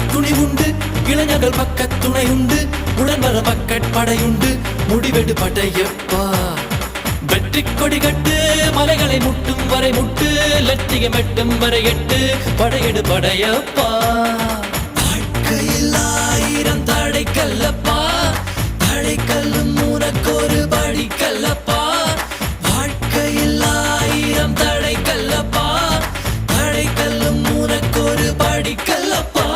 துணிவுண்டு இளைஞர்கள் பக்கத்துணை உண்டு உடன்வர பக்கட்படையுண்டு முடிவெடு படையப்பா வெற்றி கொடி கட்டு மலைகளை முட்டும் வரை முட்டு லட்சியம் எட்டும் வரை எட்டு படையெடு படையப்பா வாழ்க்கையில் ஆயிரம் தடை கல்லப்பா தடை கல்லும் உனக்கொரு படி கல்லப்பா வாழ்க்கையில் ஆயிரம் தடை கல்லப்பா தடை கல்லும் உனக்கொரு படி கல்லப்பா